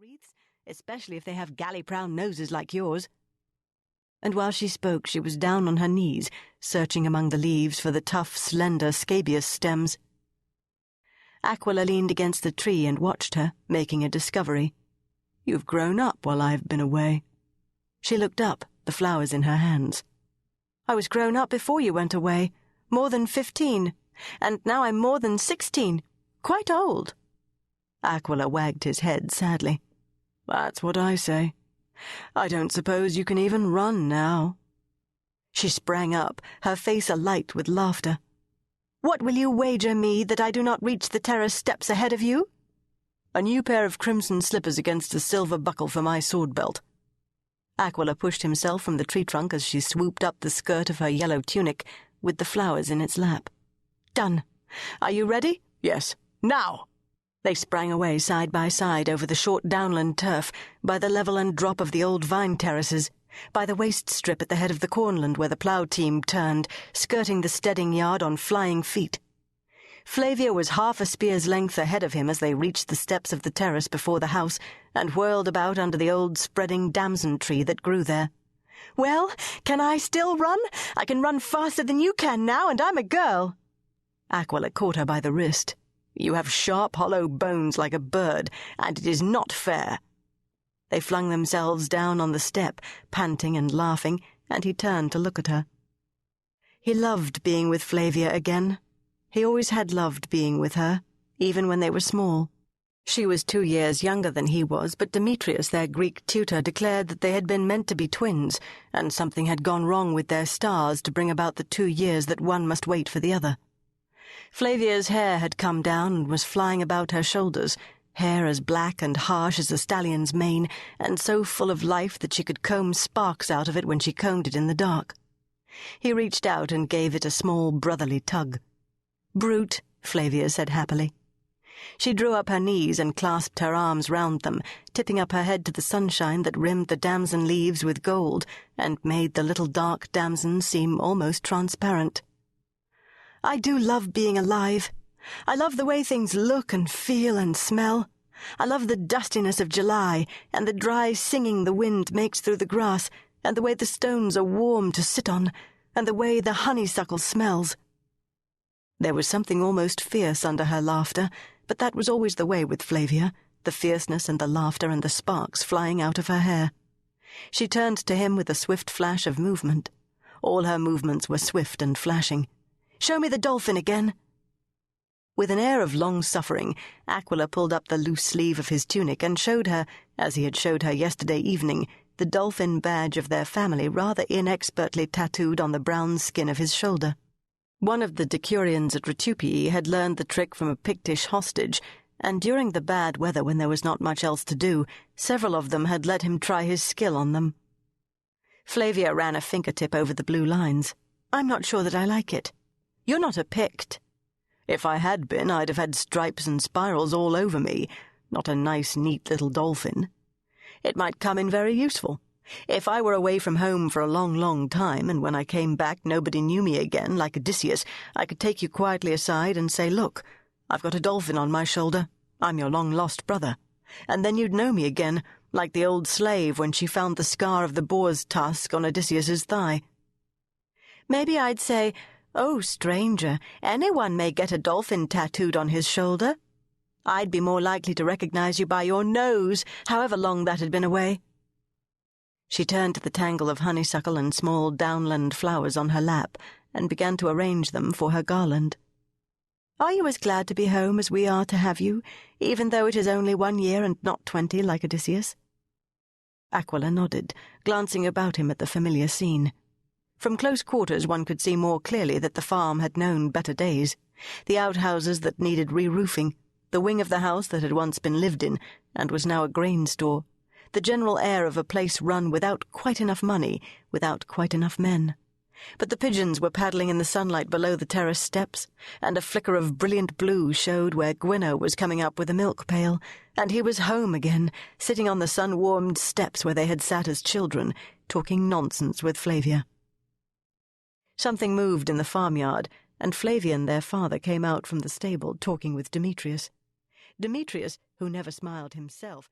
wreaths, especially if they have galley-prow noses like yours." And while she spoke, she was down on her knees, searching among the leaves for the tough, slender scabious stems. Aquila leaned against the tree and watched her, making a discovery. "You've grown up while I've been away." She looked up, the flowers in her hands. "I was grown up before you went away, more than 15, and now I'm more than 16, quite old." Aquila wagged his head sadly. "That's what I say. I don't suppose you can even run now." She sprang up, her face alight with laughter. "What will you wager me that I do not reach the terrace steps ahead of you?" "A new pair of crimson slippers against a silver buckle for my sword belt." Aquila pushed himself from the tree trunk as she swooped up the skirt of her yellow tunic, with the flowers in its lap. "Done. Are you ready?" "Yes. Now!" They sprang away side by side over the short downland turf, by the level and drop of the old vine terraces, by the waste strip at the head of the cornland where the plough team turned, skirting the steading yard on flying feet. Flavia was half a spear's length ahead of him as they reached the steps of the terrace before the house and whirled about under the old spreading damson tree that grew there. "Well, can I still run? I can run faster than you can now, and I'm a girl." Aquila caught her by the wrist. "You have sharp, hollow bones like a bird, and it is not fair." They flung themselves down on the step, panting and laughing, and he turned to look at her. He loved being with Flavia again. He always had loved being with her, even when they were small. She was 2 years younger than he was, but Demetrius, their Greek tutor, declared that they had been meant to be twins, and something had gone wrong with their stars to bring about the 2 years that one must wait for the other. Flavia's hair had come down and was flying about her shoulders, hair as black and harsh as a stallion's mane, and so full of life that she could comb sparks out of it when she combed it in the dark. He reached out and gave it a small brotherly tug. "Brute," Flavia said happily. She drew up her knees and clasped her arms round them, tipping up her head to the sunshine that rimmed the damson leaves with gold and made the little dark damson seem almost transparent. "I do love being alive. I love the way things look and feel and smell. I love the dustiness of July and the dry singing the wind makes through the grass, and the way the stones are warm to sit on, and the way the honeysuckle smells." There was something almost fierce under her laughter, but that was always the way with Flavia, the fierceness and the laughter and the sparks flying out of her hair. She turned to him with a swift flash of movement. All her movements were swift and flashing. "Show me the dolphin again." With an air of long suffering, Aquila pulled up the loose sleeve of his tunic and showed her, as he had showed her yesterday evening, the dolphin badge of their family rather inexpertly tattooed on the brown skin of his shoulder. One of the decurions at Retupii had learned the trick from a Pictish hostage, and during the bad weather when there was not much else to do, several of them had let him try his skill on them. Flavia ran a fingertip over the blue lines. "I'm not sure that I like it." "You're not a Pict." "If I had been, I'd have had stripes and spirals all over me, not a nice, neat little dolphin. It might come in very useful. If I were away from home for a long, long time, and when I came back nobody knew me again, like Odysseus, I could take you quietly aside and say, 'Look, I've got a dolphin on my shoulder. I'm your long-lost brother.' And then you'd know me again, like the old slave when she found the scar of the boar's tusk on Odysseus's thigh." "Maybe I'd say, 'Oh, stranger, anyone may get a dolphin tattooed on his shoulder.' I'd be more likely to recognize you by your nose, however long that had been away." She turned to the tangle of honeysuckle and small downland flowers on her lap and began to arrange them for her garland. "Are you as glad to be home as we are to have you, even though it is only 1 year and not 20 like Odysseus?" Aquila nodded, glancing about him at the familiar scene. From close quarters one could see more clearly that the farm had known better days, the outhouses that needed re-roofing, the wing of the house that had once been lived in and was now a grain store, the general air of a place run without quite enough money, without quite enough men. But the pigeons were paddling in the sunlight below the terrace steps, and a flicker of brilliant blue showed where Gwinner was coming up with a milk pail, and he was home again, sitting on the sun-warmed steps where they had sat as children, talking nonsense with Flavia. Something moved in the farmyard, and Flavian, their father, came out from the stable talking with Demetrius. Demetrius, who never smiled himself,